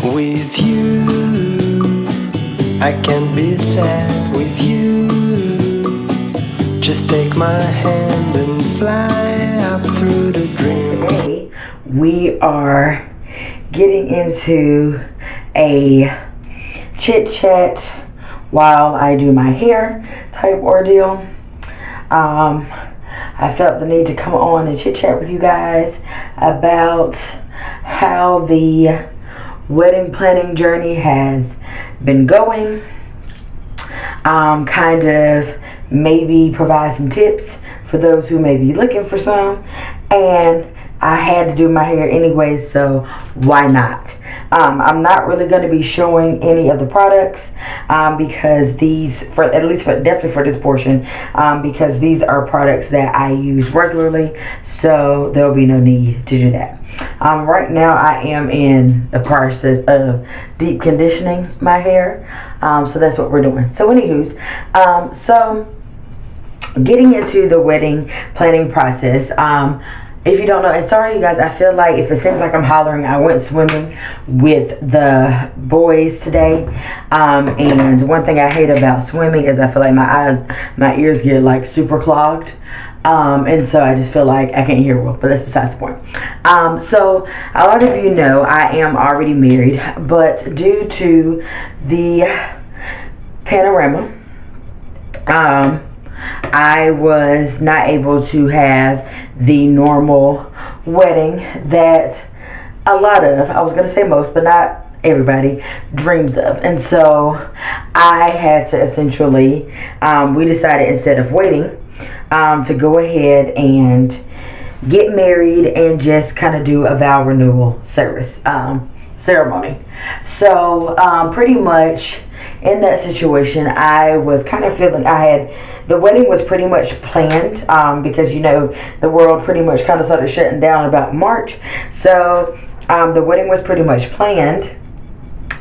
With you, I can be sad with you. Just take my hand and fly up through the dreams. Today, we are getting into a chit chat while I do my hair type ordeal. I felt the need to come on and chit chat with you guys about how the wedding planning journey has been going. Kind of maybe provide some tips for those who may be looking for some. And I had to do my hair anyway, so why not? I'm not really going to be showing any of the products because these, for at least for definitely for this portion, because these are products that I use regularly, so there'll be no need to do that. Right now, I am in the process of deep conditioning my hair, so that's what we're doing. So, anywho's, so getting into the wedding planning process. If you don't know, and sorry you guys, I feel like if it seems like I'm hollering, I went swimming with the boys today. And one thing I hate about swimming is I feel like my ears get like super clogged. And so I just feel like I can't hear well, but that's besides the point. So a lot of you know I am already married, but due to the panorama, I was not able to have the normal wedding that a lot of, I was going to say most, but not everybody, dreams of. And so I had to essentially, we decided instead of waiting, to go ahead and get married and just kind of do a vow renewal ceremony. So pretty much in that situation, I was kind of feeling the wedding was pretty much planned because you know the world pretty much kind of started shutting down about March. So the wedding was pretty much planned.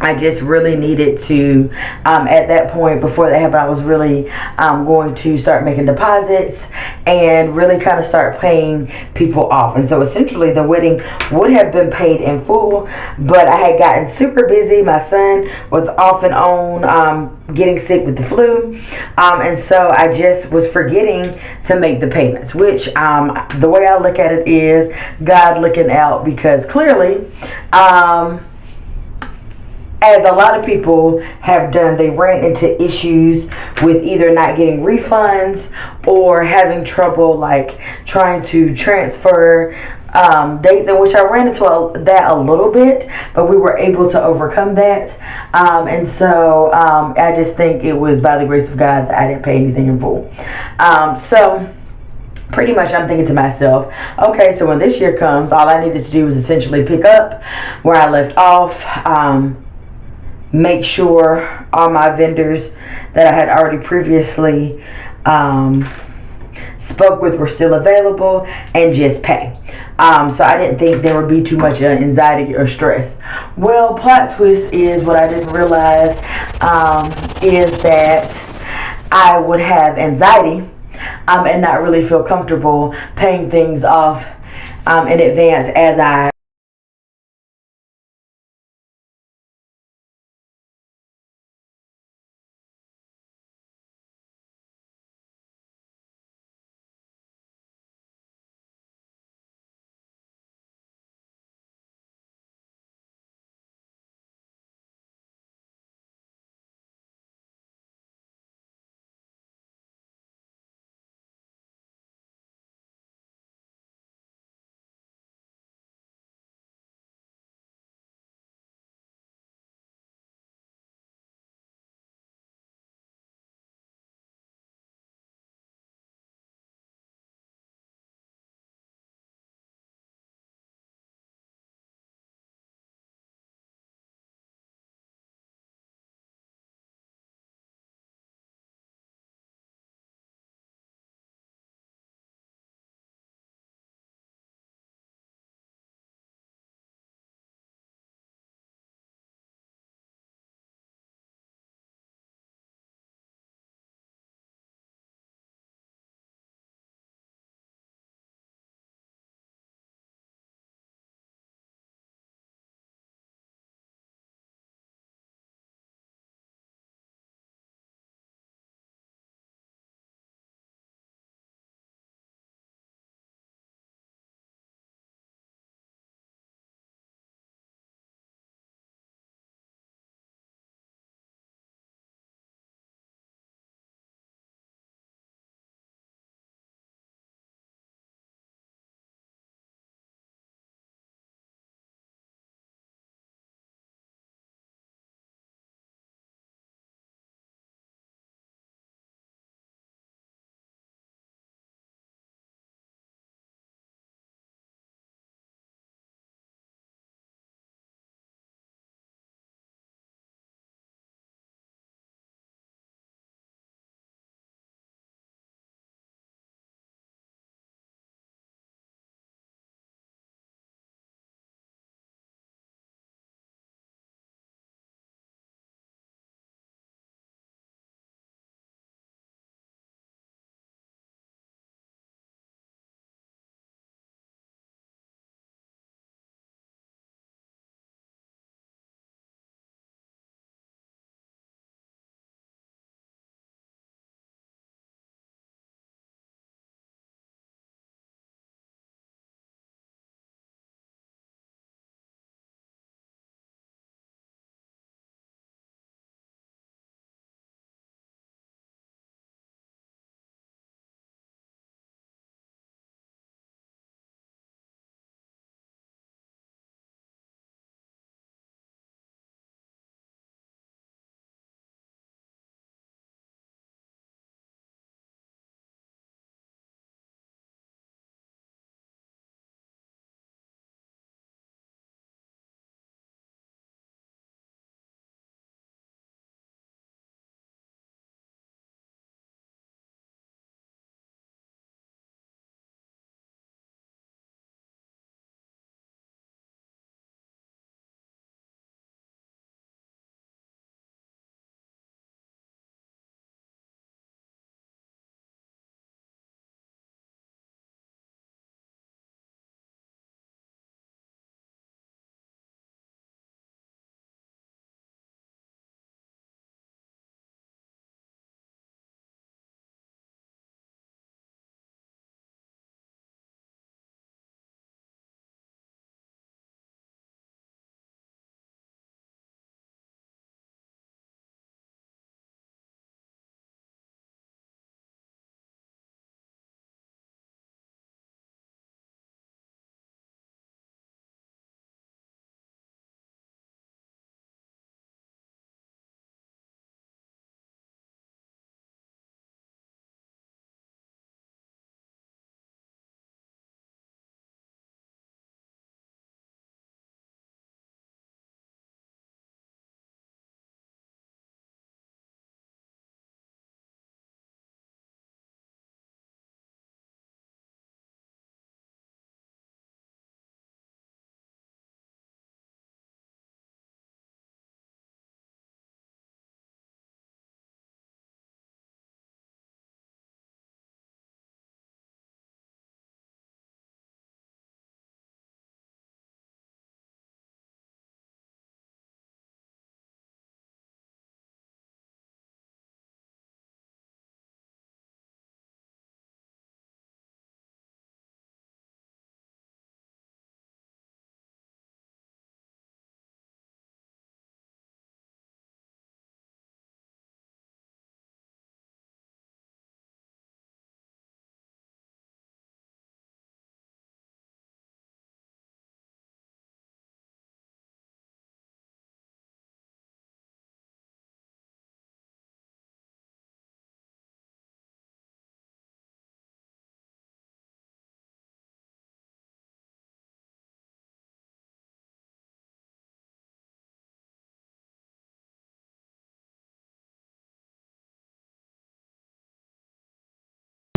I just really needed to, at that point before that happened, I was really going to start making deposits and really kind of start paying people off. And so essentially the wedding would have been paid in full, but I had gotten super busy. My son was off and on getting sick with the flu. And so I just was forgetting to make the payments, which the way I look at it is God looking out, because clearly, as a lot of people have done, they ran into issues with either not getting refunds or having trouble like trying to transfer dates, in which I ran into that a little bit, but we were able to overcome that. And so I just think it was by the grace of God that I didn't pay anything in full. So pretty much I'm thinking to myself, okay, so when this year comes, all I needed to do was essentially pick up where I left off. Make sure all my vendors that I had already previously spoke with were still available, and just pay. So I didn't think there would be too much anxiety or stress. Well, plot twist is what I didn't realize is that I would have anxiety and not really feel comfortable paying things off in advance as I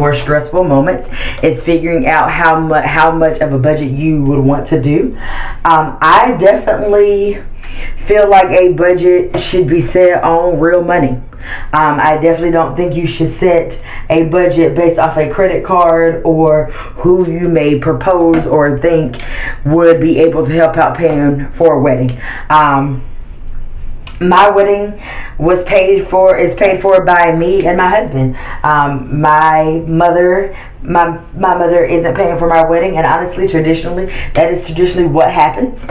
more stressful moments is figuring out how much of a budget you would want to do. I definitely feel like a budget should be set on real money. I definitely don't think you should set a budget based off a credit card or who you may propose or think would be able to help out paying for a wedding. My wedding was paid for. It's paid for by me and my husband. My mother isn't paying for my wedding, and honestly, that is traditionally what happens.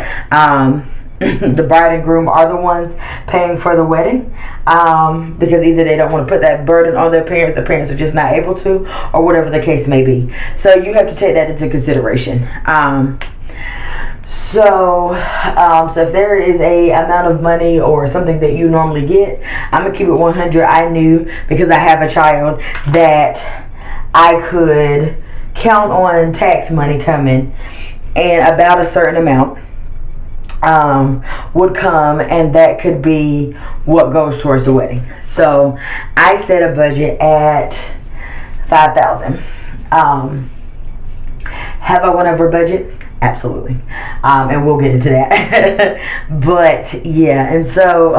The bride and groom are the ones paying for the wedding, because either they don't want to put that burden on their parents, the parents are just not able to, or whatever the case may be. So you have to take that into consideration. So if there is a amount of money or something that you normally get, I'm gonna keep it 100. I knew, because I have a child, that I could count on tax money coming, and about a certain amount would come, and that could be what goes towards the wedding. So I set a budget at $5,000. Have I went over budget? Absolutely. And we'll get into that. But yeah, and so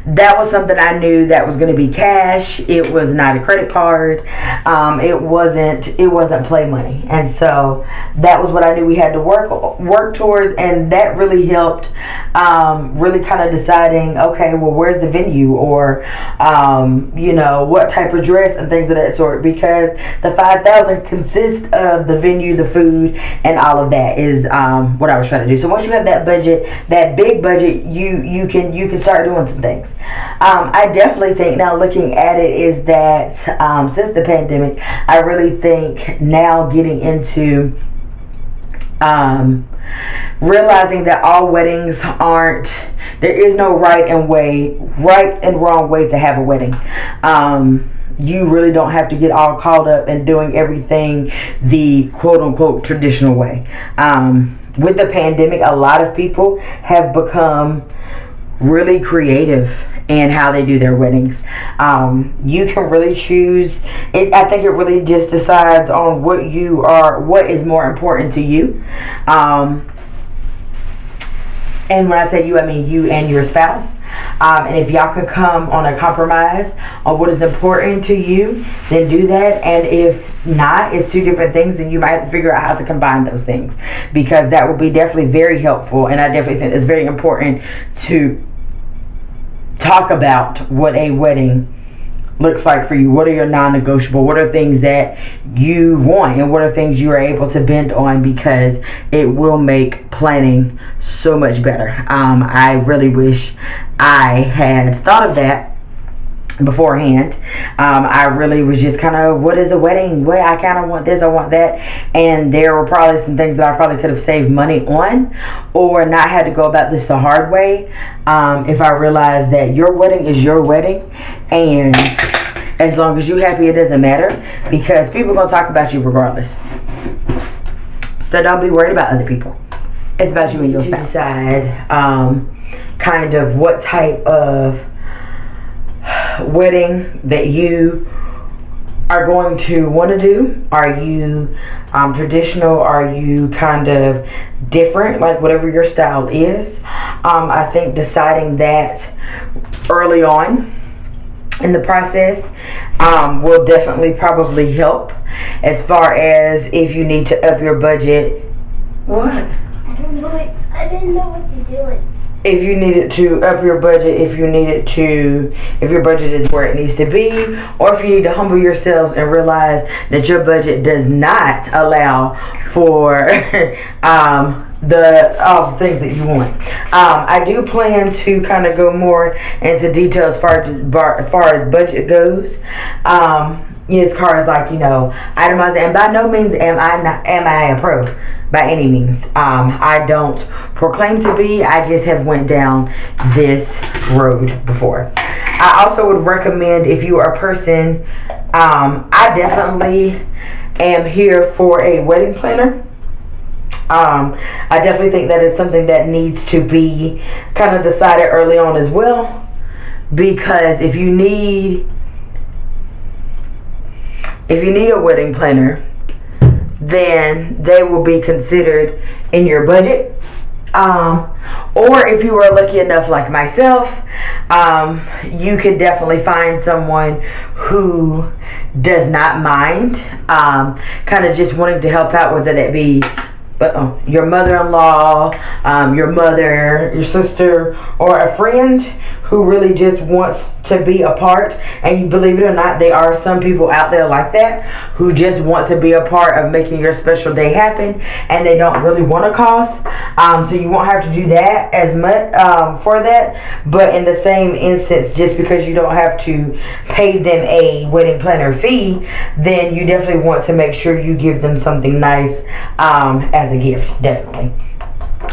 that was something I knew that was going to be cash. It was not a credit card. It wasn't play money, and so that was what I knew we had to work towards, and that really helped. Really kind of deciding, okay, well, where's the venue, or what type of dress and things of that sort, because the $5,000 consists of the venue, the food, and all of that is what I was trying to do. So once you have that budget, that big budget, you can start doing some things. I definitely think now, looking at it, is that since the pandemic, I really think now getting into realizing that all weddings aren't, there is no right and wrong way to have a wedding. You really don't have to get all caught up in doing everything the quote unquote traditional way. With the pandemic, a lot of people have become really creative in how they do their weddings. You can really choose it. I think it really just decides on what is more important to you. And when I say you, I mean you and your spouse. And if y'all could come on a compromise on what is important to you, then do that. And if not, it's two different things, then you might have to figure out how to combine those things, because that would be definitely very helpful. And I definitely think it's very important to talk about what a wedding looks like for you. What are your non-negotiable? What are things that you want, and what are things you are able to bend on, because it will make planning so much better. I really wish I had thought of that beforehand. I really was just kind of, what is a wedding? Well, I kind of want this, I want that, and there were probably some things that I probably could have saved money on, or not had to go about this the hard way. If I realized that your wedding is your wedding, and as long as you're happy, it doesn't matter, because people are going to talk about you regardless. So don't be worried about other people. It's about you and your spouse. Decide kind of what type of wedding that you are going to want to do. Are you traditional? Are you kind of different? Like whatever your style is. I think deciding that early on in the process will definitely probably help, as far as if you need to up your budget. What? I didn't know what to do. If you needed to up your budget, if your budget is where it needs to be, or if you need to humble yourselves and realize that your budget does not allow for all the things that you want. I do plan to kind of go more into detail as far as budget goes. As far as itemizing, and by no means am I a pro by any means. I don't proclaim to be. I just have went down this road before. I also would recommend, if you are a person, I definitely am here for a wedding planner. I definitely think that is something that needs to be kind of decided early on as well, because if you need if you need a wedding planner, then they will be considered in your budget. Or if you are lucky enough like myself, you could definitely find someone who does not mind kind of just wanting to help out, whether that be your mother-in-law, your mother, your sister, or a friend who really just wants to be a part. And believe it or not, there are some people out there like that who just want to be a part of making your special day happen, and they don't really want to cost. So you won't have to do that as much for that. But in the same instance, just because you don't have to pay them a wedding planner fee, then you definitely want to make sure you give them something nice as a gift, definitely.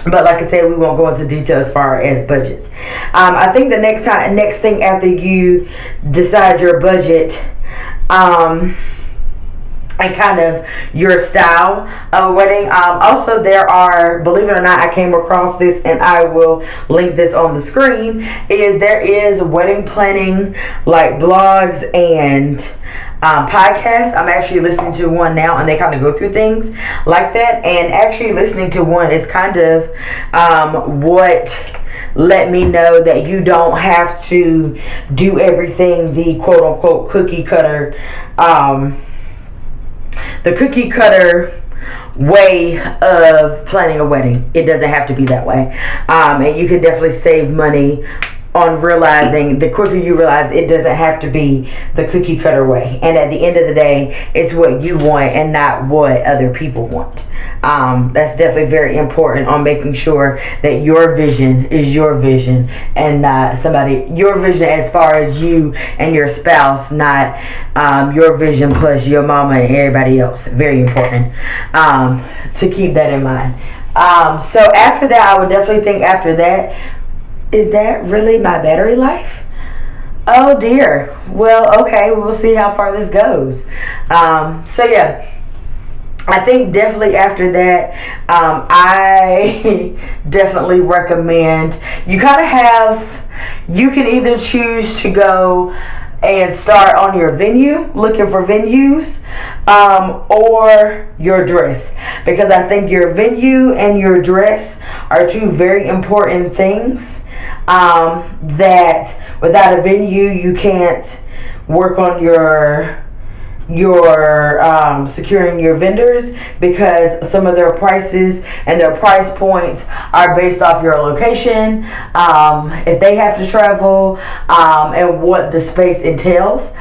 But like I said, we won't go into detail as far as budgets. I think the next thing after you decide your budget, and kind of your style of wedding. Also, there are, believe it or not, I came across this, and I will link this on the screen. There is wedding planning like blogs and podcasts. I'm actually listening to one now, and they kind of go through things like that. And actually listening to one is kind of what let me know that you don't have to do everything the quote unquote cookie cutter way of planning a wedding. It doesn't have to be that way. And you can definitely save money on realizing, the quicker you realize it doesn't have to be the cookie cutter way. And at the end of the day, it's what you want and not what other people want. That's definitely very important on making sure that your vision is your vision and not your vision as far as you and your spouse, not your vision plus your mama and everybody else. Very important to keep that in mind. So after that, I would definitely think after that, is that really my battery life? Oh dear. Well, okay, we'll see how far this goes. So yeah, I think definitely after that, I definitely recommend you you can either choose to go and start on your venue, looking for venues, or your dress, because I think your venue and your dress are two very important things that without a venue you can't work on your securing your vendors, because some of their prices and their price points are based off your location, if they have to travel, and what the space entails.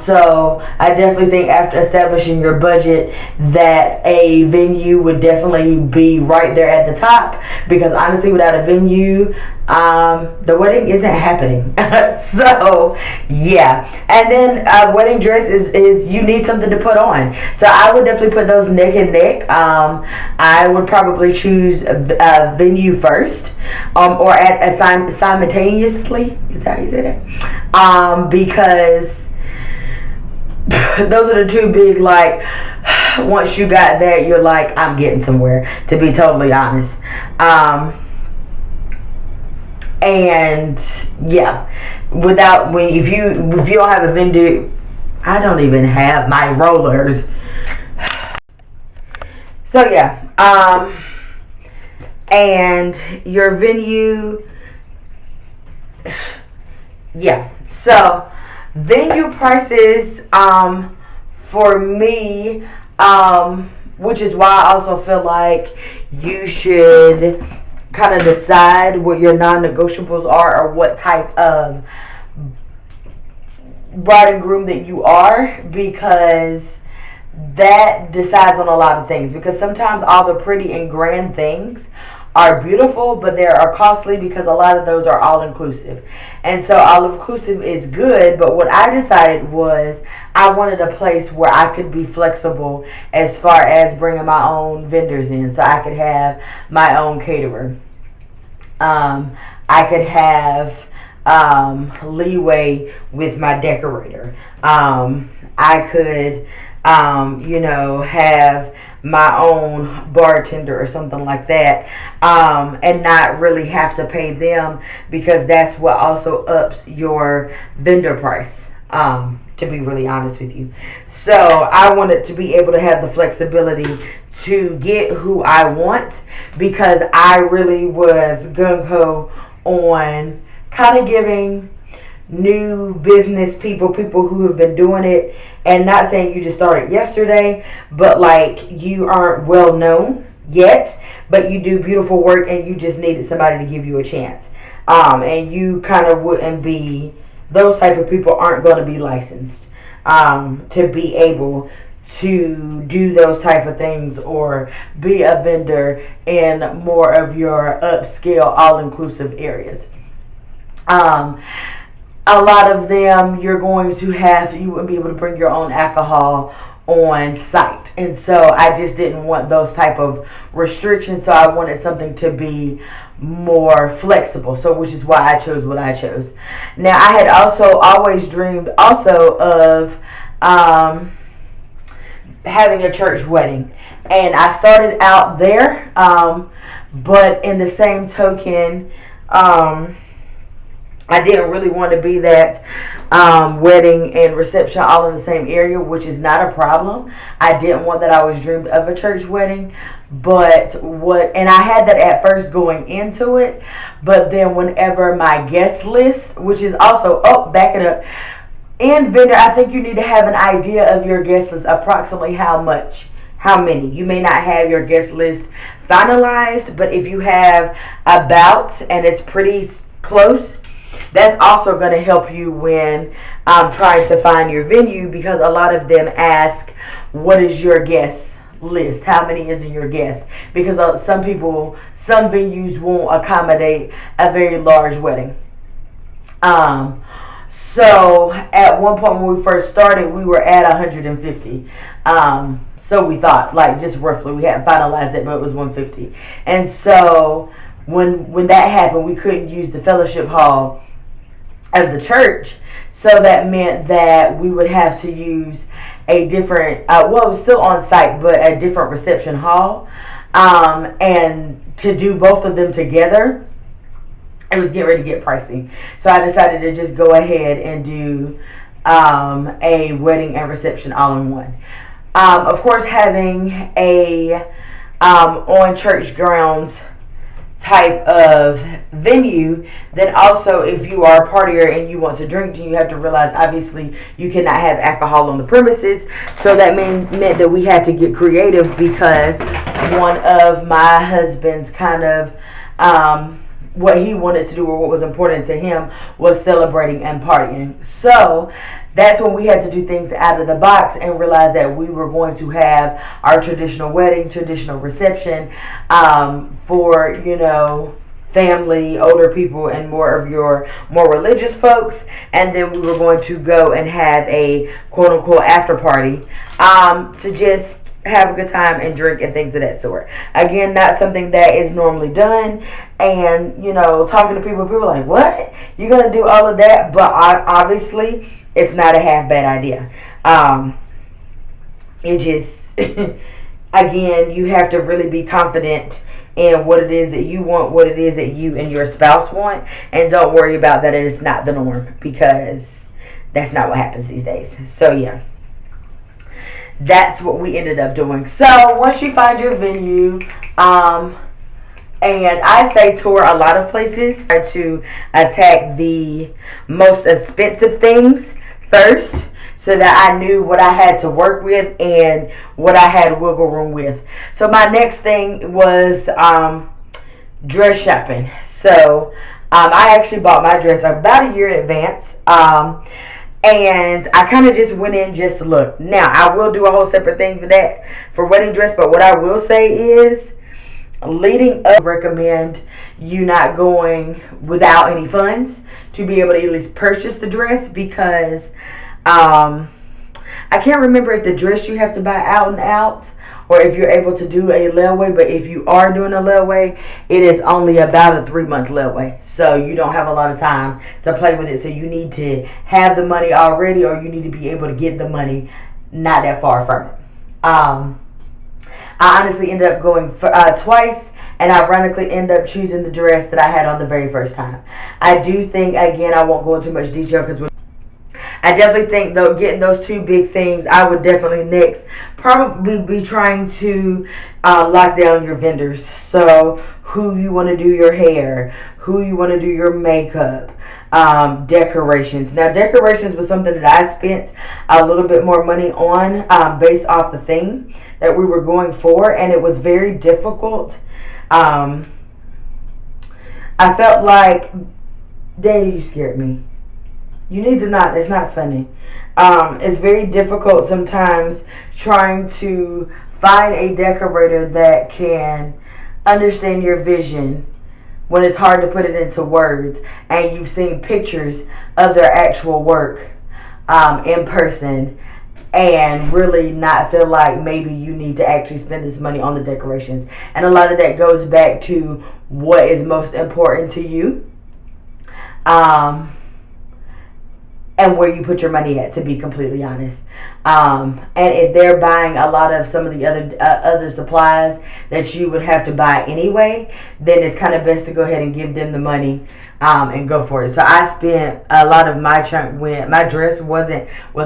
So I definitely think after establishing your budget that a venue would definitely be right there at the top, because honestly without a venue the wedding isn't happening. So yeah, and then wedding dress is you need something to put on, so I would definitely put those neck and neck. I would probably choose a venue first, or at simultaneously, is that how you say that? Because those are the two big, like, once you got that, you're like, I'm getting somewhere, to be totally honest. And yeah, if you don't have a venue, I don't even have my rollers. So yeah, and your venue, yeah. So venue prices, for me, which is why I also feel like you should kind of decide what your non-negotiables are, or what type of bride and groom that you are, because that decides on a lot of things. Because sometimes all the pretty and grand things are beautiful, but they are costly, because a lot of those are all-inclusive. And so all-inclusive is good, but what I decided was I wanted a place where I could be flexible as far as bringing my own vendors in, so I could have my own caterer. I could have leeway with my decorator. I could, have my own bartender or something like that, and not really have to pay them, because that's what also ups your vendor price. to be really honest with you. So I wanted to be able to have the flexibility to get who I want, because I really was gung-ho on kind of giving new business people who have been doing it, and not saying you just started yesterday, but like you aren't well known yet, but you do beautiful work and you just needed somebody to give you a chance. And you kind of wouldn't be, those type of people aren't going to be licensed to be able to do those type of things or be a vendor in more of your upscale all-inclusive areas. A lot of them you wouldn't be able to bring your own alcohol on site, and so I just didn't want those type of restrictions. So I wanted something to be more flexible, so which is why I chose what I chose. Now I had also always dreamed also of having a church wedding, and I started out there, but in the same token, I didn't really want to be that wedding and reception all in the same area, which is not a problem. I didn't want that. I always dreamed of a church wedding, and I had that at first going into it, but then whenever my guest list, which is also, back it up, in vendor, I think you need to have an idea of your guest list, approximately how many. You may not have your guest list finalized, but if you have about, and it's pretty close, that's also going to help you when trying to find your venue, because a lot of them ask, what is your guest list? How many is in your guest? Because some venues won't accommodate a very large wedding. So at one point when we first started, we were at 150. So we thought, like, just roughly, we hadn't finalized it, but it was 150. And so when that happened, we couldn't use the fellowship hall of the church, so that meant that we would have to use a different, it was still on site, but a different reception hall, and to do both of them together, it was getting ready to get pricey. So I decided to just go ahead and do a wedding and reception all in one. Of course, having a on church grounds type of venue, then also if you are a partier and you want to drink, you have to realize obviously you cannot have alcohol on the premises. So that meant that we had to get creative, because one of my husband's kind of what he wanted to do, or what was important to him, was celebrating and partying. So that's when we had to do things out of the box and realize that we were going to have our traditional wedding, traditional reception for, family, older people, and more of your more religious folks. And then we were going to go and have a quote-unquote after party to just have a good time and drink and things of that sort. Again, not something that is normally done. And, talking to people are like, what? You're going to do all of that? But obviously, it's not a half bad idea. It just, again, you have to really be confident in what it is that you want, what it is that you and your spouse want, and don't worry about that it's not the norm, because that's not what happens these days. So, yeah. That's what we ended up doing. So once you find your venue, and I say tour a lot of places, try to attack the most expensive things first, so that I knew what I had to work with and what I had wiggle room with. So my next thing was dress shopping. So I actually bought my dress about a year in advance. And I kind of just went in just to look. Now, I will do a whole separate thing for that, for wedding dress. But what I will say is, leading up, I recommend you not going without any funds to be able to at least purchase the dress, because I can't remember if the dress you have to buy out and out, or if you're able to do a layaway. But if you are doing a layaway, it is only about a 3-month layaway. So you don't have a lot of time to play with it. So you need to have the money already, or you need to be able to get the money not that far from it. I honestly ended up going twice, and ironically ended up choosing the dress that I had on the very first time. I do think, again, I won't go into much detail because I definitely think though getting those two big things, I would definitely next probably be trying to lock down your vendors. So who you want to do your hair, who you want to do your makeup, decorations. Now decorations was something that I spent a little bit more money on based off the theme that we were going for, and it was very difficult. I felt like, Daddy, you scared me. You need to not. It's not funny. It's very difficult sometimes trying to find a decorator that can understand your vision when it's hard to put it into words and you've seen pictures of their actual work in person and really not feel like maybe you need to actually spend this money on the decorations. And a lot of that goes back to what is most important to you. And where you put your money at, to be completely honest. And if they're buying a lot of some of the other supplies that you would have to buy anyway, then it's kind of best to go ahead and give them the money and go for it. So I spent a lot of my chunk when my dress was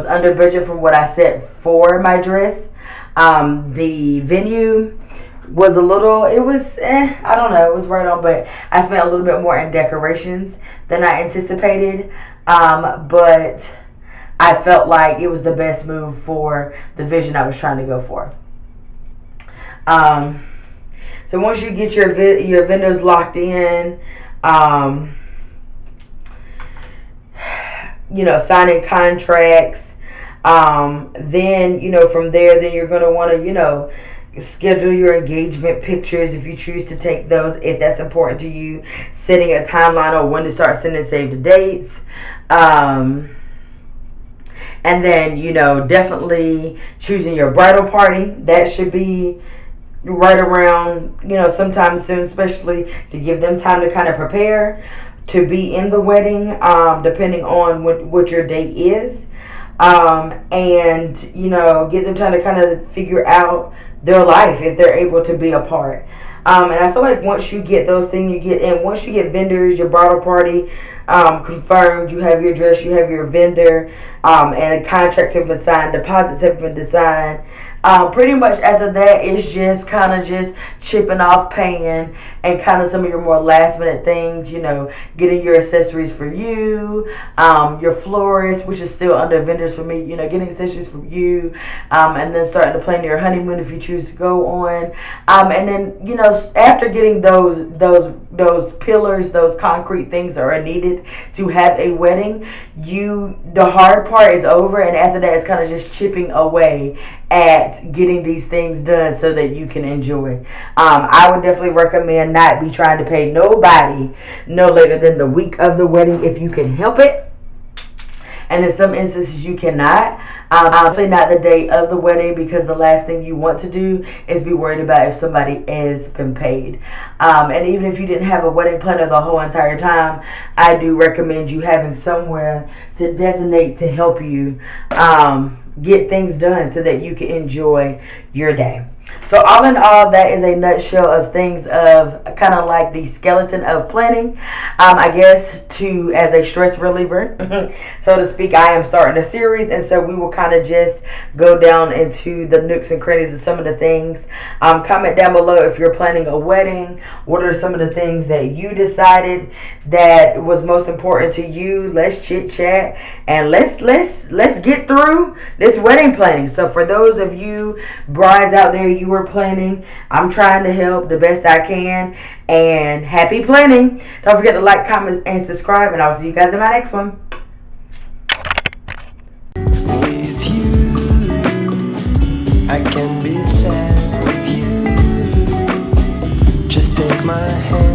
under budget from what I set for my dress. The venue was a little, it was, I don't know, it was right on, but I spent a little bit more in decorations than I anticipated. But I felt like it was the best move for the vision I was trying to go for. So once you get your vendors locked in, signing contracts, then, from there, then you're going to want to, schedule your engagement pictures if you choose to take those, if that's important to you. Setting a timeline on when to start sending save the dates. And then, definitely choosing your bridal party. That should be right around, sometime soon, especially to give them time to kind of prepare to be in the wedding, depending on what your date is. And, get them time to kind of figure out their life if they're able to be apart. And I feel like once you get those things, once you get vendors, your bridal party confirmed, you have your dress, you have your vendor, and contracts have been signed, deposits have been signed. Pretty much after that, it's just kind of just chipping off paying and kind of some of your more last minute things, getting your accessories for you, your florist, which is still under vendors for me, getting accessories for you, and then starting to plan your honeymoon if you choose to go on. And then, after getting those pillars, those concrete things that are needed to have a wedding, the hard part is over, and after that, it's kind of just chipping away at getting these things done so that you can enjoy. I would definitely recommend not be trying to pay nobody no later than the week of the wedding if you can help it. And in some instances you cannot. Definitely not the day of the wedding, because the last thing you want to do is be worried about if somebody has been paid. And even if you didn't have a wedding planner the whole entire time, I do recommend you having somewhere to designate to help you get things done so that you can enjoy your day. So all in all, that is a nutshell of things of kind of like the skeleton of planning. I guess as a stress reliever, so to speak, I am starting a series, and so we will kind of just go down into the nooks and crannies of some of the things. Comment down below if you're planning a wedding. What are some of the things that you decided that was most important to you? Let's chit chat and let's get through this wedding planning. So for those of you brides out there, you were planning, I'm trying to help the best I can, and happy planning. Don't forget to like, comment, and subscribe, and I'll see you guys in my next one. With you, I can be sad with you. Just take my hand.